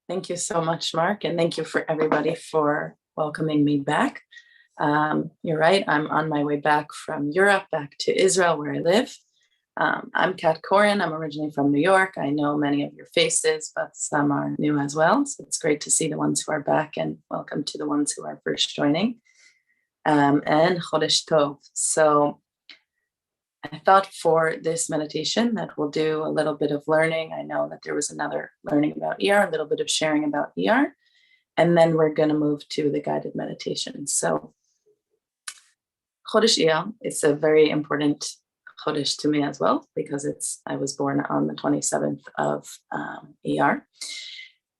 Thank you so much, Mark, and thank you for everybody for welcoming me back. You're right, I'm on my way back from Europe, back to Israel, where I live. I'm Cat Korren. I'm originally from New York. I know many of your faces, but some are new as well. So it's great to see the ones who are back, and welcome to the ones who are first joining. And Chodesh Tov. So I thought for this meditation that we'll do a little bit of learning. I know that there was another learning about ER, a little bit of sharing about ER, and then we're going to move to the guided meditation. So Chodesh ER is a very important Chodesh to me as well, because I was born on the 27th of ER.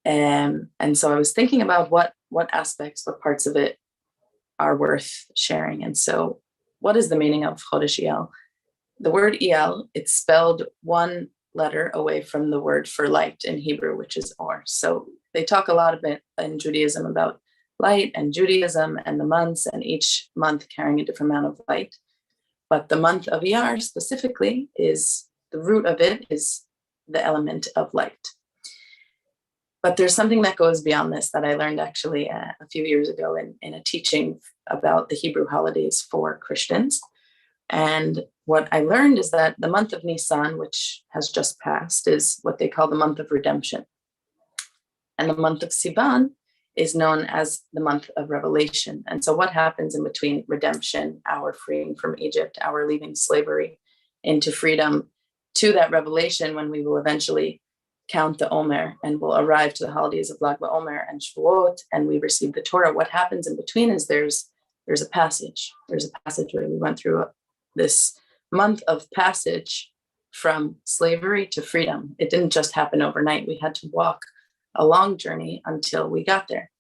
And so I was thinking about what aspects, what parts of it are worth sharing. And so what is the meaning of Chodesh ER? The word El, it's spelled one letter away from the word for light in Hebrew, which is Or. So they talk a lot about in Judaism about light and Judaism and the months, and each month carrying a different amount of light. But the month of Iyar specifically is, the root of it is the element of light. But there's something that goes beyond this that I learned actually a few years ago in a teaching about the Hebrew holidays for Christians. And what I learned is that the month of Nisan, which has just passed, is what they call the month of redemption. And the month of Sivan is known as the month of revelation. And so what happens in between redemption, our freeing from Egypt, our leaving slavery into freedom, to that revelation when we will eventually count the Omer and will arrive to the holidays of Lag BaOmer and Shavuot, and we receive the Torah. What happens in between is there's a passage. There's a passage where we went through this month of passage from slavery to freedom. It didn't just happen overnight. We had to walk a long journey until we got there.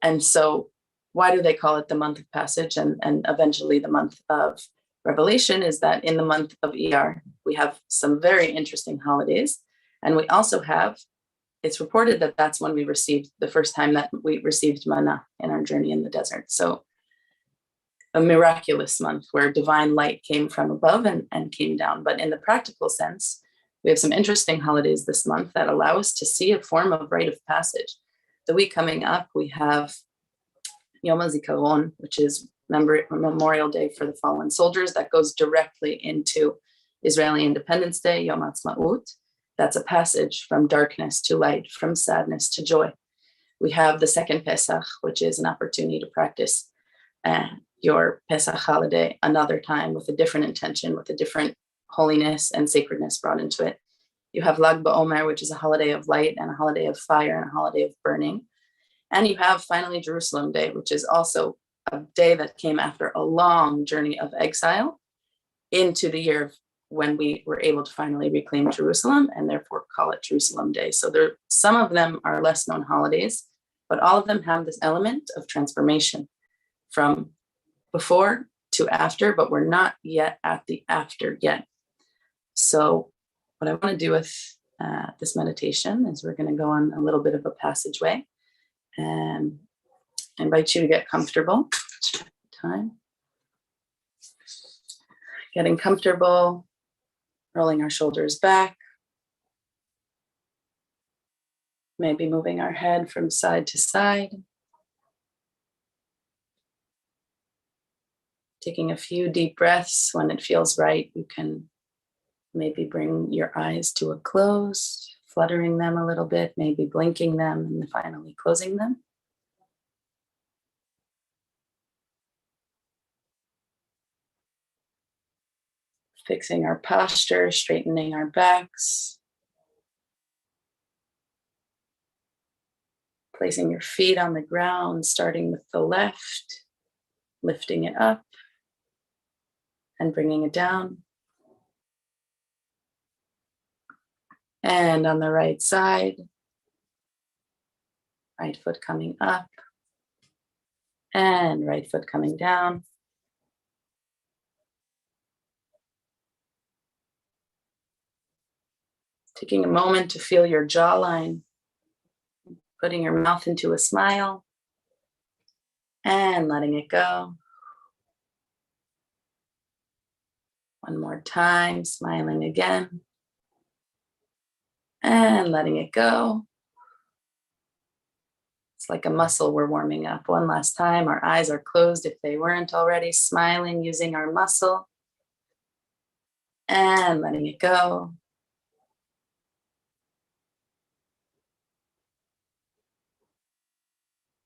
And so why do they call it the month of passage and eventually the month of revelation is that in the month of Iyar, we have some very interesting holidays. And we also have, it's reported that that's when we received the first time that we received manna in our journey in the desert. So a miraculous month where divine light came from above and came down. But in the practical sense, we have some interesting holidays this month that allow us to see a form of rite of passage. The week coming up, we have Yom HaZikaron, which is Memorial Day for the fallen soldiers. That goes directly into Israeli Independence Day, Yom Ha'atzmaut. That's a passage from darkness to light, from sadness to joy. We have the second Pesach, which is an opportunity to practice your Pesach holiday another time with a different intention, with a different holiness and sacredness brought into it. You have Lag BaOmer, which is a holiday of light and a holiday of fire and a holiday of burning. And you have finally Jerusalem Day, which is also a day that came after a long journey of exile into the year when we were able to finally reclaim Jerusalem, and therefore call it Jerusalem Day. So some of them are less known holidays, but all of them have this element of transformation from before to after, but we're not yet at the after yet. So what I want to do with this meditation is we're going to go on a little bit of a passageway, and I invite you to get comfortable. Time. Getting comfortable, rolling our shoulders back, maybe moving our head from side to side. Taking a few deep breaths. When it feels right, you can maybe bring your eyes to a close, fluttering them a little bit, maybe blinking them, and finally closing them. Fixing our posture, straightening our backs. Placing your feet on the ground, starting with the left, lifting it up and bringing it down. And on the right side, right foot coming up and right foot coming down. Taking a moment to feel your jawline, putting your mouth into a smile and letting it go. One more time, smiling again and letting it go. It's like a muscle we're warming up. One last time. Our eyes are closed if they weren't already. Smiling using our muscle. And letting it go.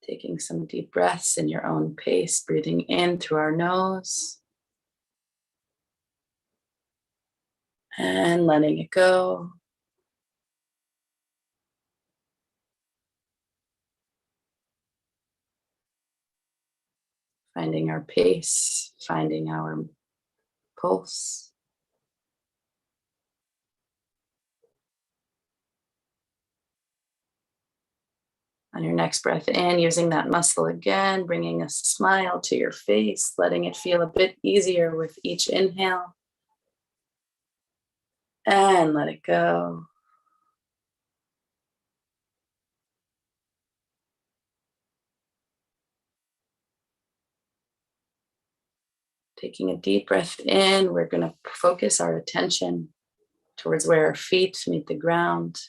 Taking some deep breaths in your own pace, breathing in through our nose. And letting it go. Finding our pace, finding our pulse. On your next breath in, using that muscle again, bringing a smile to your face, letting it feel a bit easier with each inhale. And let it go. Taking a deep breath in, we're going to focus our attention towards where our feet meet the ground.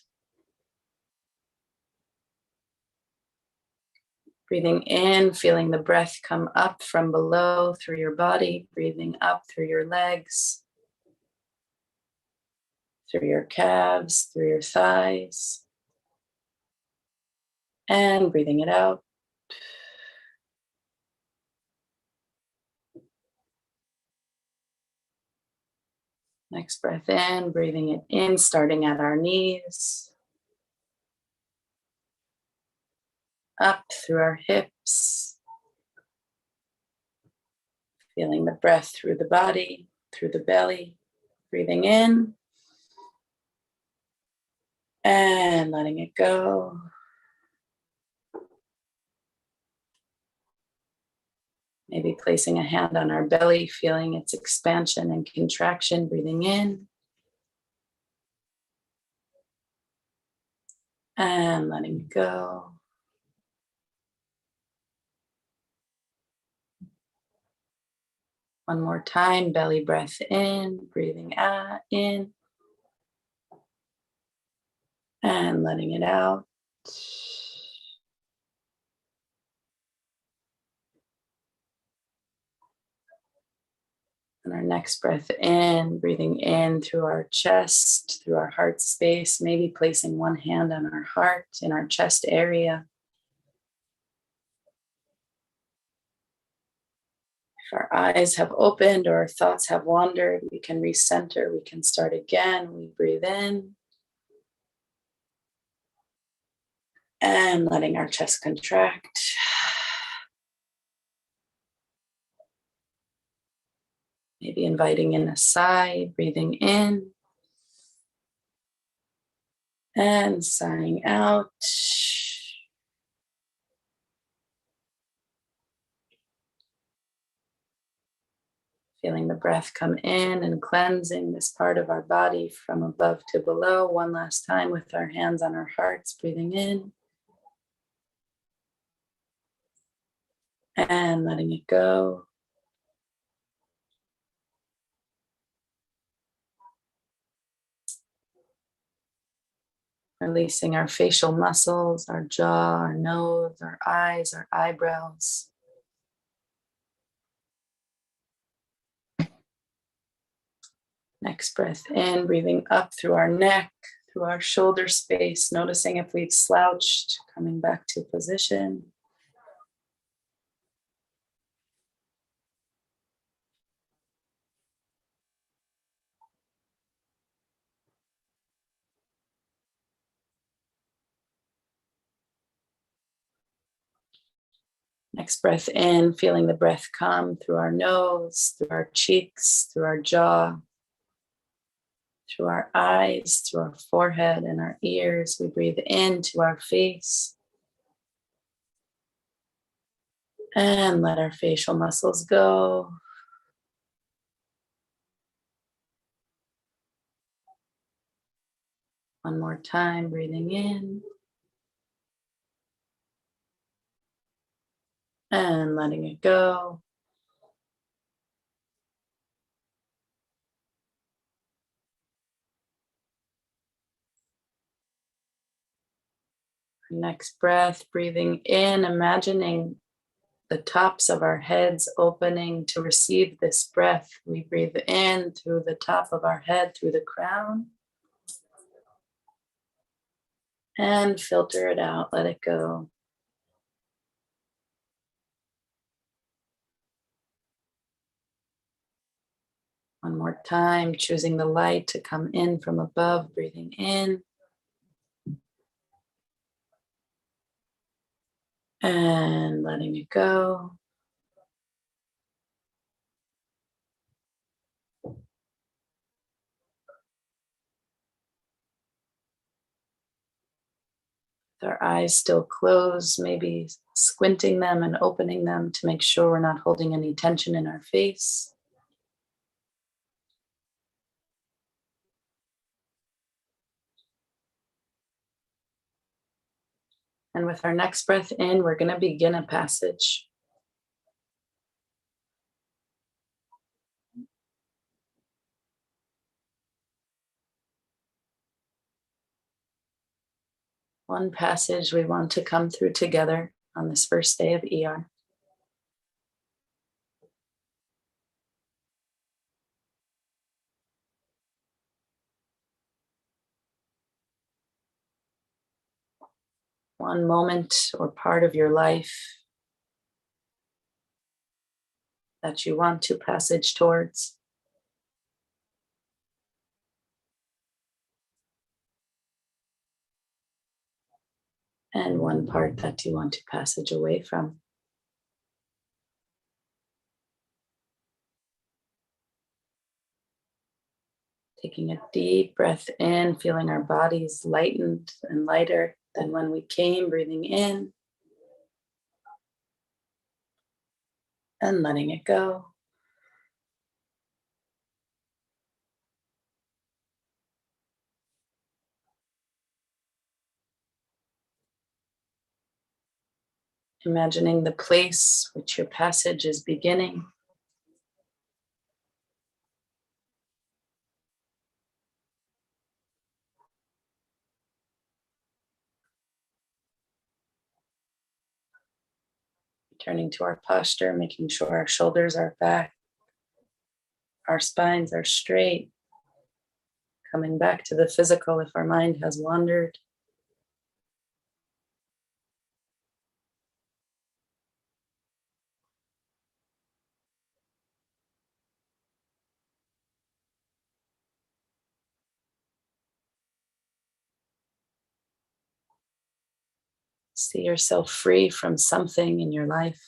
Breathing in, feeling the breath come up from below through your body, breathing up through your legs, through your calves, through your thighs, and breathing it out. Next breath in, breathing it in, starting at our knees, up through our hips, feeling the breath through the body, through the belly, breathing in, and letting it go. Maybe placing a hand on our belly, feeling its expansion and contraction, breathing in, and letting it go. One more time, belly breath in, breathing out, in, and letting it out. And our next breath in, breathing in through our chest, through our heart space, maybe placing one hand on our heart in our chest area. If our eyes have opened or our thoughts have wandered, we can recenter, we can start again. We breathe in and letting our chest contract. Maybe inviting in a sigh, breathing in and sighing out. Feeling the breath come in and cleansing this part of our body from above to below. One last time with our hands on our hearts, breathing in and letting it go. Releasing our facial muscles, our jaw, our nose, our eyes, our eyebrows. Next breath in, breathing up through our neck, through our shoulder space, noticing if we've slouched, coming back to position. Next breath in, feeling the breath come through our nose, through our cheeks, through our jaw, through our eyes, through our forehead and our ears. We breathe into our face and let our facial muscles go. One more time, breathing in and letting it go. Next breath, breathing in, imagining the tops of our heads opening to receive this breath. We breathe in through the top of our head, through the crown, and filter it out, let it go. One more time, choosing the light to come in from above, breathing in. And letting it go. With our eyes still closed, maybe squinting them and opening them to make sure we're not holding any tension in our face. And with our next breath in, we're going to begin a passage. One passage we want to come through together on this first day of ER. One moment or part of your life that you want to passage towards. And one part that you want to passage away from. Taking a deep breath in, feeling our bodies lightened and lighter than when we came, breathing in and letting it go. Imagining the place which your passage is beginning. Returning to our posture, making sure our shoulders are back, our spines are straight. Coming back to the physical if our mind has wandered. See yourself free from something in your life.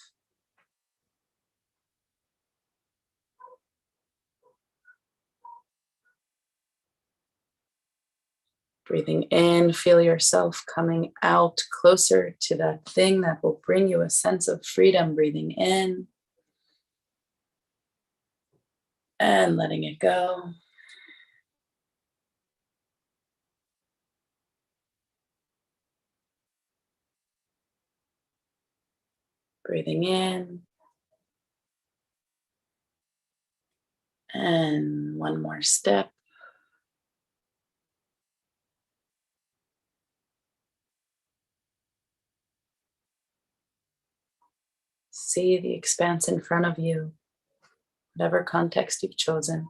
Breathing in, feel yourself coming out closer to that thing that will bring you a sense of freedom. Breathing in and letting it go. Breathing in. And one more step. See the expanse in front of you, whatever context you've chosen.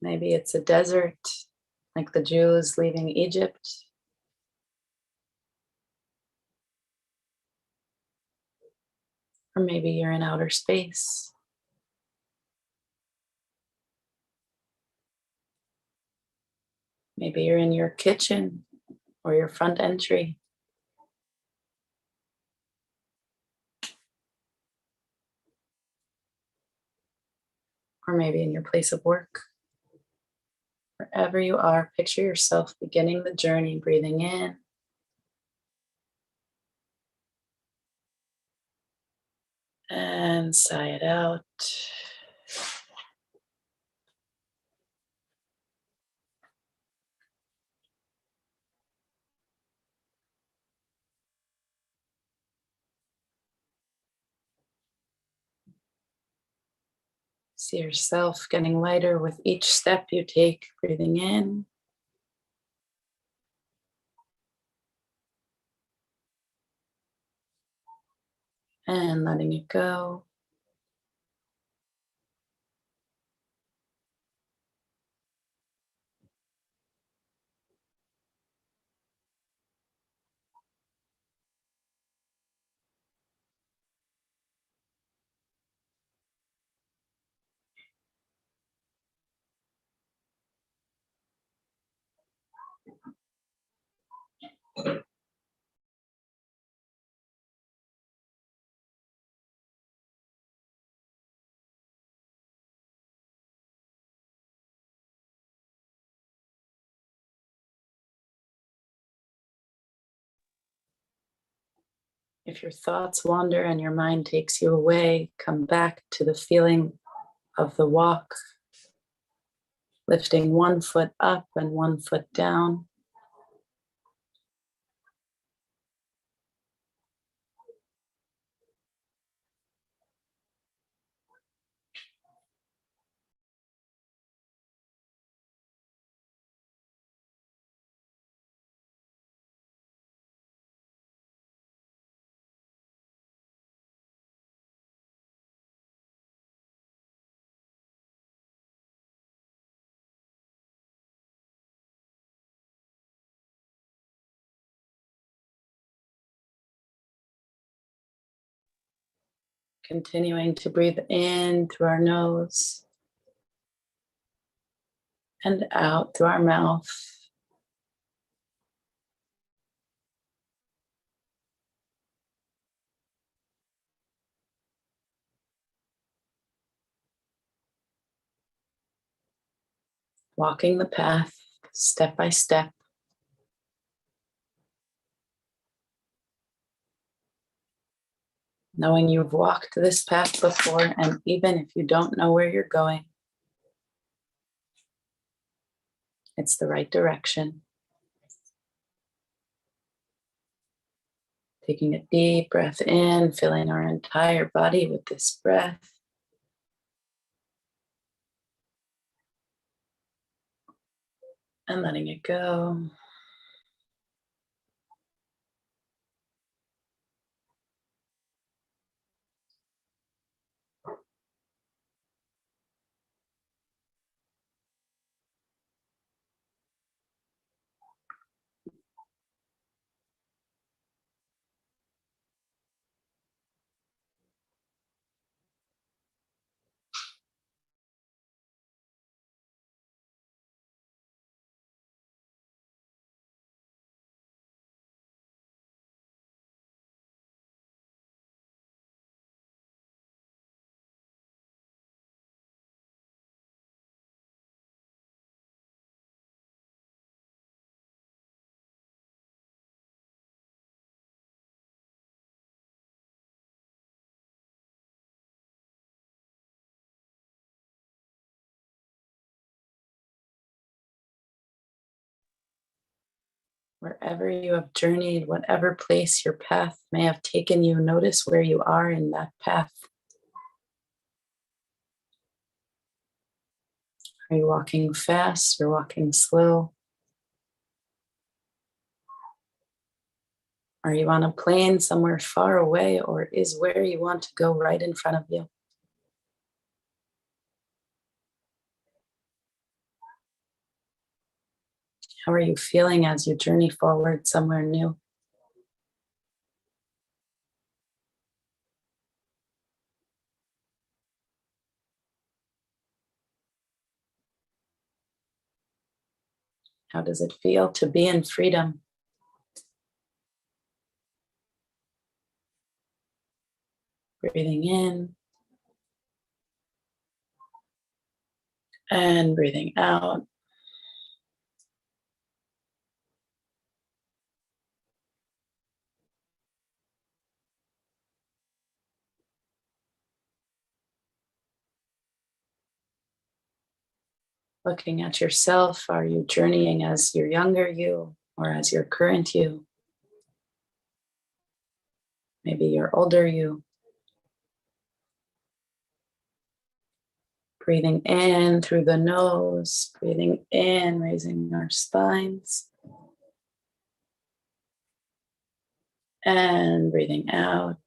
Maybe it's a desert, like the Jews leaving Egypt. Or maybe you're in outer space. Maybe you're in your kitchen or your front entry. Or maybe in your place of work. Wherever you are, picture yourself beginning the journey, breathing in and sigh it out. See yourself getting lighter with each step you take, breathing in and letting it go. If your thoughts wander and your mind takes you away, come back to the feeling of the walk, lifting one foot up and one foot down. Continuing to breathe in through our nose and out through our mouth. Walking the path step by step. Knowing you've walked this path before, and even if you don't know where you're going, it's the right direction. Taking a deep breath in, filling our entire body with this breath. And letting it go. Wherever you have journeyed, whatever place your path may have taken you, notice where you are in that path. Are you walking fast or walking slow? Are you on a plane somewhere far away, or is where you want to go right in front of you? How are you feeling as you journey forward somewhere new? How does it feel to be in freedom? Breathing in and breathing out. Looking at yourself, are you journeying as your younger you or as your current you? Maybe your older you. Breathing in through the nose, breathing in, raising our spines. And breathing out.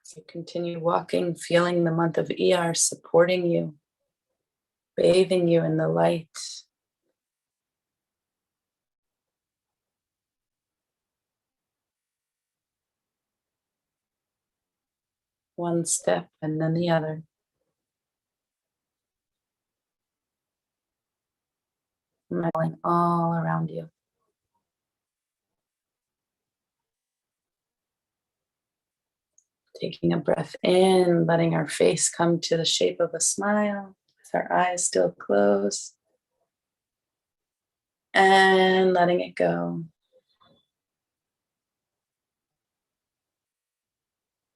So continue walking, feeling the month of ER supporting you, bathing you in the light. One step and then the other. Smiling all around you. Taking a breath in, letting our face come to the shape of a smile with our eyes still closed. And letting it go.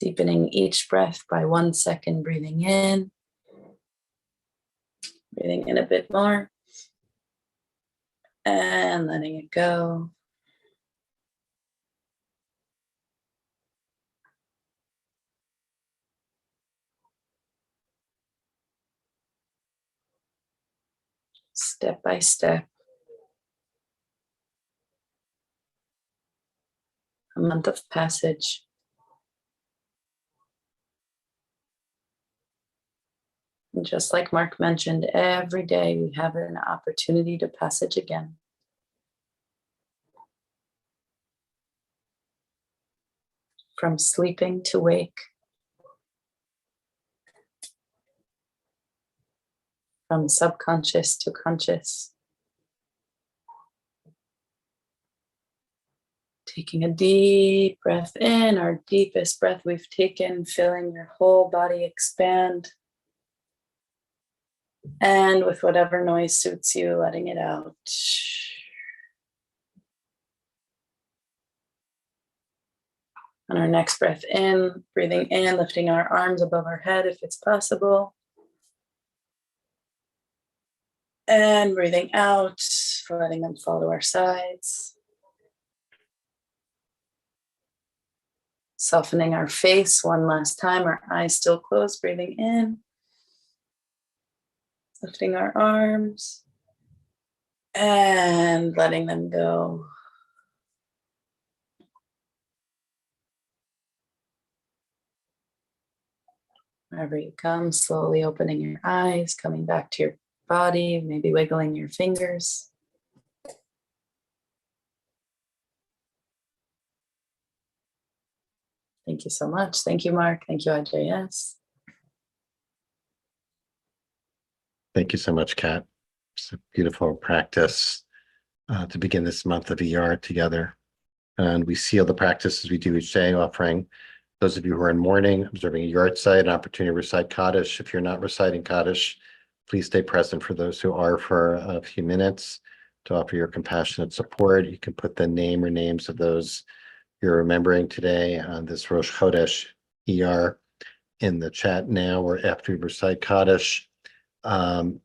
Deepening each breath by 1 second, breathing in. Breathing in a bit more. And letting it go. Step by step. A month of passage. And just like Mark mentioned, every day we have an opportunity to passage again. From sleeping to wake. From subconscious to conscious. Taking a deep breath in, our deepest breath we've taken, feeling your whole body expand. And with whatever noise suits you, letting it out. On our next breath in, breathing in, lifting our arms above our head if it's possible. And breathing out, letting them fall to our sides. Softening our face one last time, our eyes still closed, breathing in. Lifting our arms. And letting them go. Wherever you come, slowly opening your eyes, coming back to your body, maybe wiggling your fingers. Thank you so much. Thank you, Mark. Thank you, IJS. Thank you so much, Kat. It's a beautiful practice to begin this month of ER together. And we seal the practice as we do each day, offering those of you who are in mourning, observing a yard site, an opportunity to recite Kaddish. If you're not reciting Kaddish, please stay present for those who are for a few minutes to offer your compassionate support. You can put the name or names of those you're remembering today on this Rosh Chodesh ER in the chat now or after we recite Kaddish. And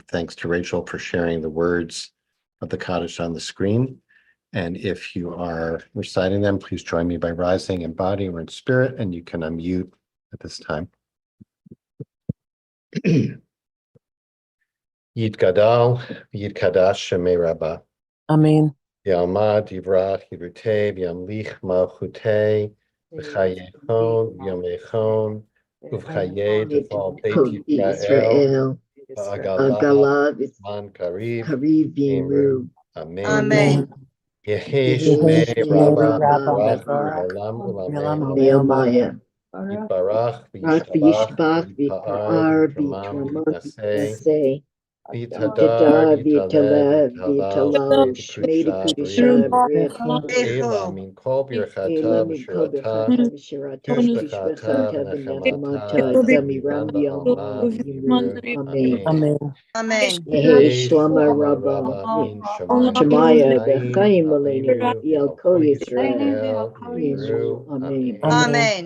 thanks to Rachel for sharing the words of the Kaddish on the screen. And if you are reciting them, please join me by rising in body or in spirit, and you can unmute at this time. Yid Gadal, Yid Kadash Shemei Rabbah. Amen. Yalmad Yivrach Yivrutei Yamlich Malchutei V'chayechon Yamechon Uvchaye Deval Beit Yisrael Agala Man Kariv Imru. Amen. Yehesh me Rabba Rach Olam Ulameh Yibarach V'Yishtabach V'Yipa'ar V'Yitramah V'Yitnaseh Vitada, Vitale, Vitalal, Shmedi Kudusha, Kudusha, Ruach, Briata, Ela, min kol Ela birchata, min b'shirata, Kobachata, Vishirata, tishbechata, Tishbachata, v'nechamata, Vinechamata, Dami v'yiranda Rambi alma, Alma, Yimu, v'yibru. Amen. Amen. Amen. Amen. Yehe Yehi Shlama shlama Rabba, rabba min shamayim Shemaya, v'chaim Bechaim Alenu, aleinu Yalko v'al Yisrael, Yisrael Yimu, v'yivru. Amen. Amen. Amen.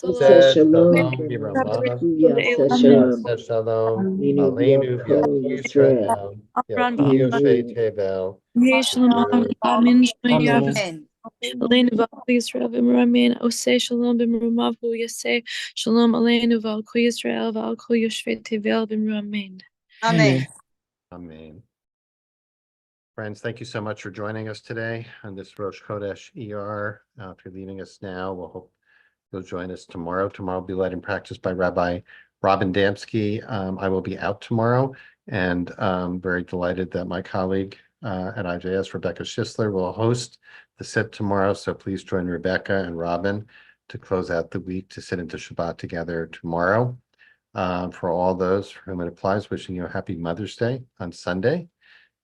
Asa Sed Shalom, shalom Shalom, b'rama, Kuya Sa Shalom, v'yaseh shalom, Minu aleinu Yalko v'yal Yisrael, Yisrael, yal kol yosei Yimu. tevel, Shalom, v'yivru. Amin, Amen. Amen. Aleinu v'al Yisrael v'maramin, Osei Shalom b'marumavu, Yasei Shalom Aleinu v'al Kol Yisrael v'al Kol Yoshvei Tevel b'maramin. Amen. Amen. Friends, thank you so much for joining us today on this Rosh Chodesh ER. If you're leaving us now, we'll hope you'll join us tomorrow. Tomorrow will be led in practice by Rabbi Robin Damsky. I will be out tomorrow, and very delighted that my colleague at IJS, Rebecca Schisler, will host the sit tomorrow. So please join Rebecca and Robin to close out the week to sit into Shabbat together tomorrow. For all those for whom it applies, wishing you a happy Mother's Day on Sunday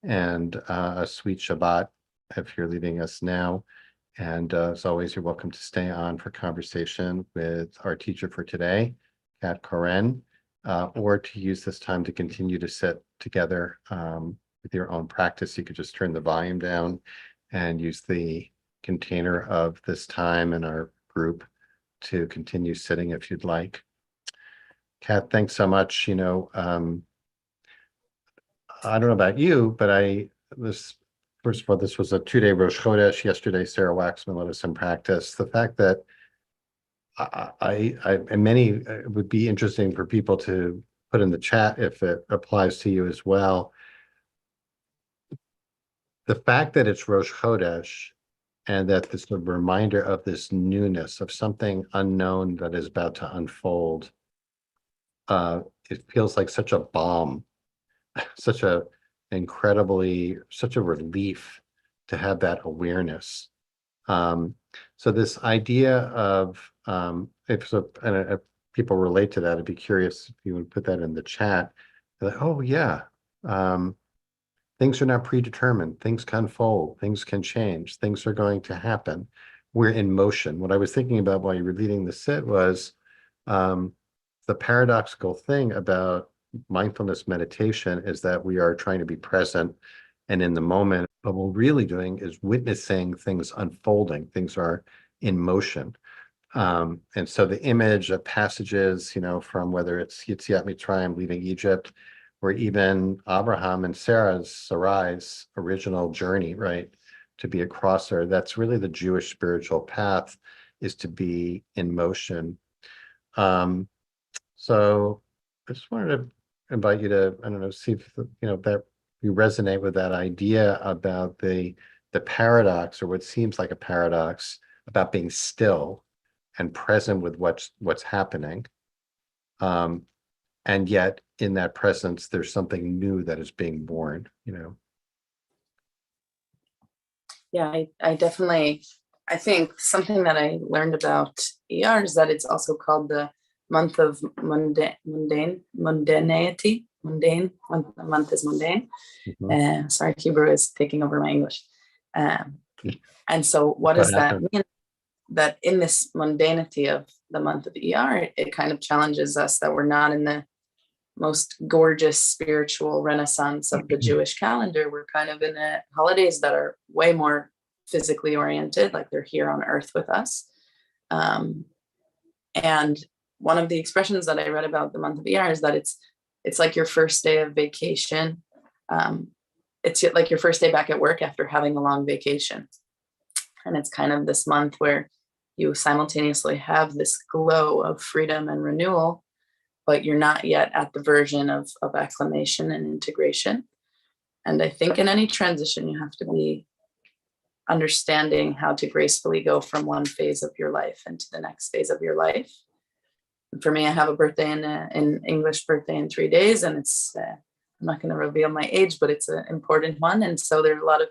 and a sweet Shabbat if you're leaving us now. And as always, you're welcome to stay on for conversation with our teacher for today, Cat Korren, or to use this time to continue to sit together with your own practice. You could just turn the volume down and use the container of this time in our group to continue sitting if you'd like. Kat, thanks so much. I don't know about you, but first of all, this was a 2-day Rosh Chodesh. Yesterday, Sarah Waxman led us in practice. The fact that and many it would be interesting for people to put in the chat if it applies to you as well. The fact that it's Rosh Chodesh and that this is a reminder of this newness of something unknown that is about to unfold. It feels like such a balm, such a relief to have that awareness. So this idea of if people relate to that, I'd be curious if you would put that in the chat. Like, oh yeah, things are not predetermined. Things can unfold. Things can change. Things are going to happen. We're in motion. What I was thinking about while you were leading the sit was the paradoxical thing about mindfulness meditation is that we are trying to be present and in the moment, but what we're really doing is witnessing things unfolding. Things are in motion. And so the image of passages, from whether it's Yetziat Mitzrayim, leaving Egypt, or even Abraham and Sarai's original journey, right, to be a crosser, that's really the Jewish spiritual path, is to be in motion. So I just wanted to invite you to, I don't know, see if that you resonate with that idea about the paradox, or what seems like a paradox, about being still and present with what's happening. And yet in that presence, there's something new that is being born, Yeah, I think something that I learned about ER is that it's also called the month of mundanity. Mundane. The month is mundane. Sorry, Hebrew is taking over my English. And so what does that mean? That in this mundanity of the month of ER, it kind of challenges us that we're not in the most gorgeous spiritual renaissance of the Jewish calendar. We're kind of in the holidays that are way more physically oriented, like they're here on earth with us. And one of the expressions that I read about the month of ER is that it's like your first day of vacation. It's like your first day back at work after having a long vacation. And it's kind of this month where you simultaneously have this glow of freedom and renewal, but you're not yet at the version of acclimation and integration. And I think in any transition, you have to be understanding how to gracefully go from one phase of your life into the next phase of your life. And for me, I have a birthday in English birthday in 3 days, and it's I'm not going to reveal my age, but it's an important one. And so there's a lot of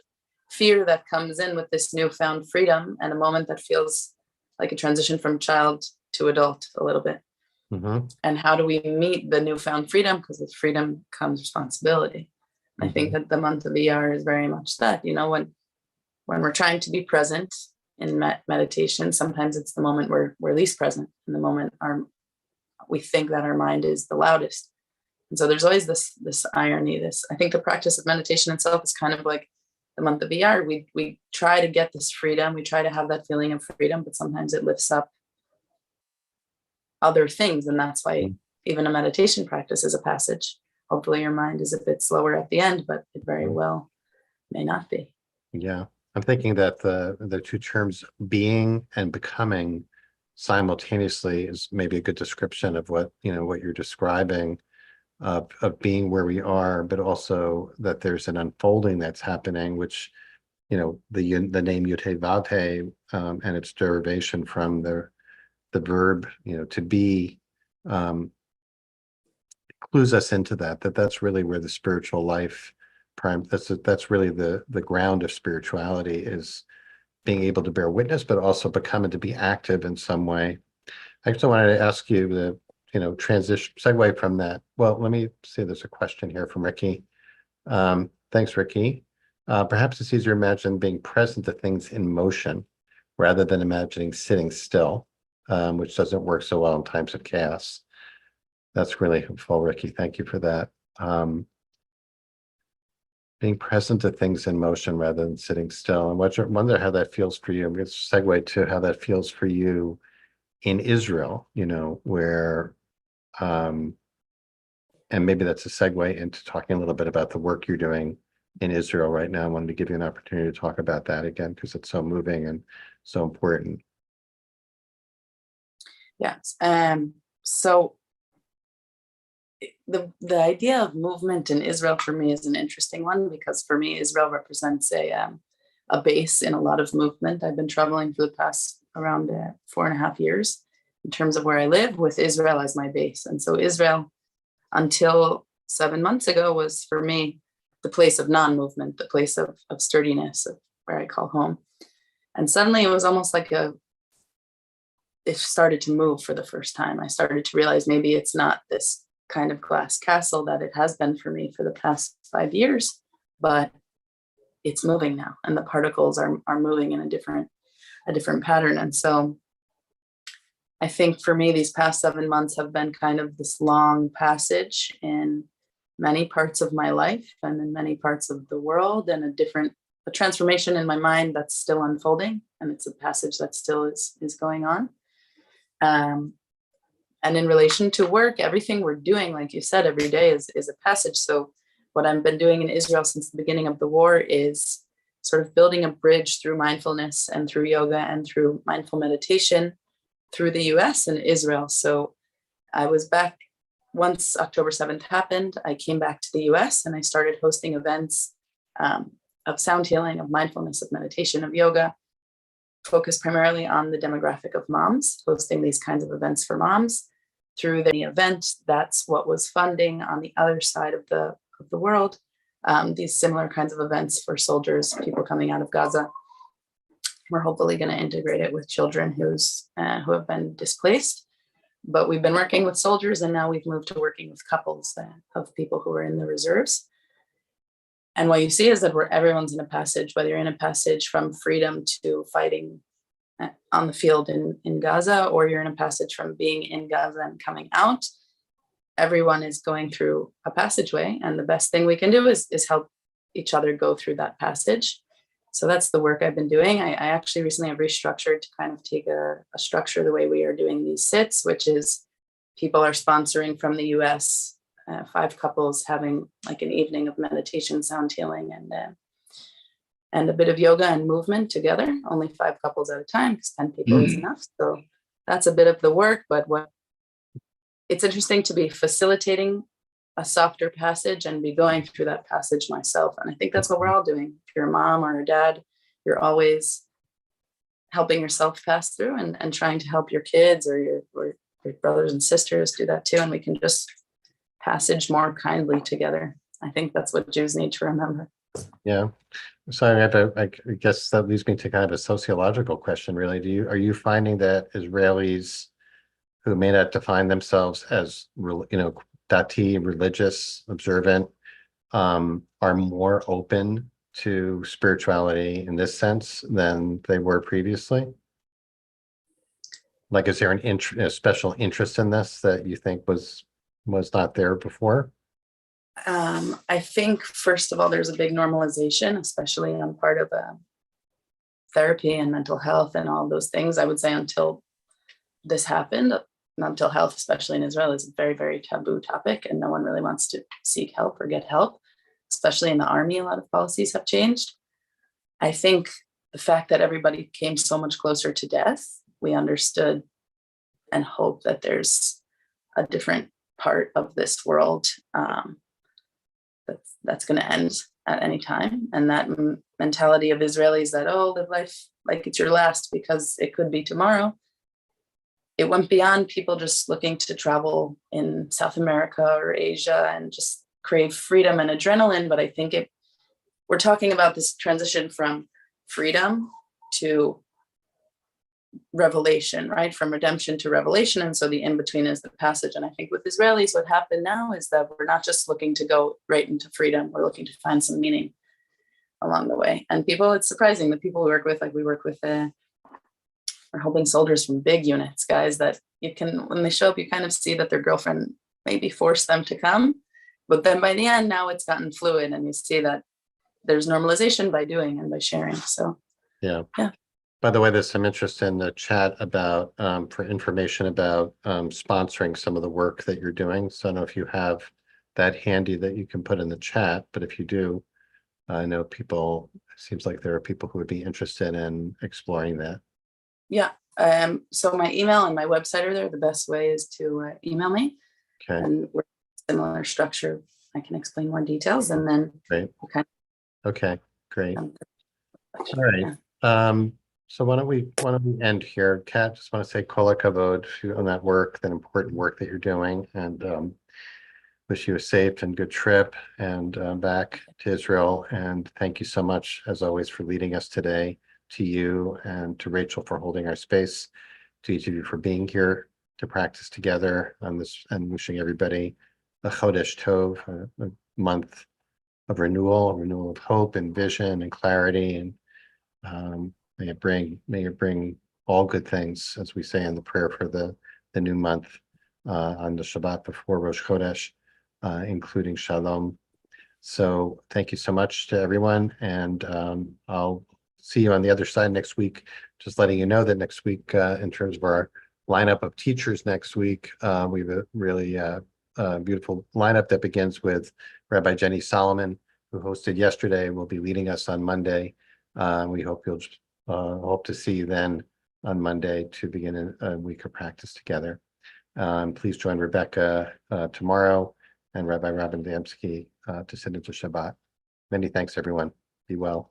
fear that comes in with this newfound freedom, and a moment that feels like a transition from child to adult a little bit. Mhm. And how do we meet the newfound freedom? Because with freedom comes responsibility. I think that the month of ER is very much that, you know, when we're trying to be present in meditation, sometimes it's the moment we're least present, in the moment we think that our mind is the loudest. And so there's always this irony, I think the practice of meditation itself is kind of like the month of ER. We try to get this freedom, we try to have that feeling of freedom, but sometimes it lifts up other things. And that's why even a meditation practice is a passage. Hopefully your mind is a bit slower at the end, but it very well may not be. Yeah. I'm thinking that the two terms being and becoming simultaneously is maybe a good description of what you're describing of being where we are, but also that there's an unfolding that's happening, which, the name Yud Vav He, and its derivation from the verb, to be, clues us into that's really where the spiritual life that's really the ground of spirituality, is being able to bear witness, but also become and to be active in some way. I just wanted to ask you the, transition segue from that. Well, let me see, there's a question here from Ricky. Thanks, Ricky. Perhaps it's easier to imagine being present to things in motion rather than imagining sitting still, which doesn't work so well in times of chaos. That's really helpful, Ricky. Thank you for that. Being present to things in motion rather than sitting still. And wonder how that feels for you. I'm going to segue to how that feels for you in Israel, where, and maybe that's a segue into talking a little bit about the work you're doing in Israel right now. I wanted to give you an opportunity to talk about that again, because it's so moving and so important. Yes. So the idea of movement in Israel for me is an interesting one, because for me, Israel represents a base in a lot of movement. I've been traveling for the past around 4.5 years in terms of where I live, with Israel as my base. And so Israel, until 7 months ago, was for me the place of non-movement, the place of sturdiness, of where I call home. And suddenly it was almost like it started to move for the first time. I started to realize maybe it's not this kind of glass castle that it has been for me for the past 5 years, but it's moving now, and the particles are moving in a different pattern. And so I think for me, these past 7 months have been kind of this long passage in many parts of my life and in many parts of the world, and a transformation in my mind that's still unfolding, and it's a passage that still is going on. And in relation to work, everything we're doing, like you said, every day is a passage. So what I've been doing in Israel since the beginning of the war is sort of building a bridge through mindfulness and through yoga and through mindful meditation through the US and Israel. So I was back once October 7th happened. I came back to the US and I started hosting events of sound healing, of mindfulness, of meditation, of yoga, focused primarily on the demographic of moms, hosting these kinds of events for moms. Through the event, that's what was funding on the other side of the world, these similar kinds of events for soldiers, people coming out of Gaza. We're hopefully going to integrate it with children who have been displaced. But we've been working with soldiers, and now we've moved to working with couples of people who are in the reserves. And what you see is that everyone's in a passage, whether you're in a passage from freedom to fighting on the field in Gaza, or you're in a passage from being in Gaza and coming out. Everyone is going through a passageway, and the best thing we can do is help each other go through that passage. So that's the work I've been doing. I actually recently have restructured to kind of take a structure the way we are doing these sits, which is people are sponsoring from the US, 5 couples having like an evening of meditation, sound healing, and a bit of yoga and movement together, only 5 couples at a time, because 10 people is enough. So that's a bit of the work, but it's interesting to be facilitating a softer passage and be going through that passage myself. And I think that's what we're all doing. If you're a mom or a dad, you're always helping yourself pass through and trying to help your kids or your brothers and sisters do that too. And we can just passage more kindly together. I think that's what Jews need to remember. Yeah. So I guess that leads me to kind of a sociological question, really. Are you finding that Israelis who may not define themselves as, dati, religious, observant, are more open to spirituality in this sense than they were previously? Like, is there a special interest in this that you think was not there before? I think, first of all, there's a big normalization, especially on part of therapy and mental health and all those things. I would say until this happened, mental health, especially in Israel, is a very, very taboo topic, and no one really wants to seek help or get help, especially in the army. A lot of policies have changed. I think the fact that everybody came so much closer to death, we understood and hope that there's a different part of this world that's going to end at any time. And that mentality of Israelis that, oh, live life like it's your last because it could be tomorrow. It went beyond people just looking to travel in South America or Asia and just crave freedom and adrenaline. But I think we're talking about this transition from freedom to revelation, right? From redemption to revelation. And so the in-between is the passage. And I think with Israelis, what happened now is that we're not just looking to go right into freedom. We're looking to find some meaning along the way. And people, it's surprising, the people we work with, like we work with, we're helping soldiers from big units, guys that you can, when they show up, you kind of see that their girlfriend maybe forced them to come. But then by the end, now it's gotten fluid and you see that there's normalization by doing and by sharing. So Yeah. Yeah. By the way, there's some interest in the chat about for information about sponsoring some of the work that you're doing. So I don't know if you have that handy that you can put in the chat, but if you do, I know it seems like there are people who would be interested in exploring that. Yeah. So my email and my website are there. The best way is to email me. Okay. And we're similar structure. I can explain more details and then Great. we'll Okay, great. all right. So why don't we end here? Kat, just want to say kol hakavod on that work, that important work that you're doing, and wish you a safe and good trip and back to Israel. And thank you so much, as always, for leading us today. To you and to Rachel for holding our space. To each of you for being here to practice together on this, and wishing everybody a Chodesh Tov, a month of renewal of hope and vision and clarity, and may it bring all good things, as we say in the prayer for the new month on the Shabbat before Rosh Chodesh, including Shalom. So thank you so much to everyone, and I'll see you on the other side next week. Just letting you know that next week, in terms of our lineup of teachers next week, we have a really beautiful lineup that begins with Rabbi Jenny Solomon, who hosted yesterday, will be leading us on Monday. We hope you'll hope to see you then on Monday to begin a week of practice together. Please join Rebecca tomorrow and Rabbi Robin Damsky to sit into Shabbat. Many thanks, everyone. Be well.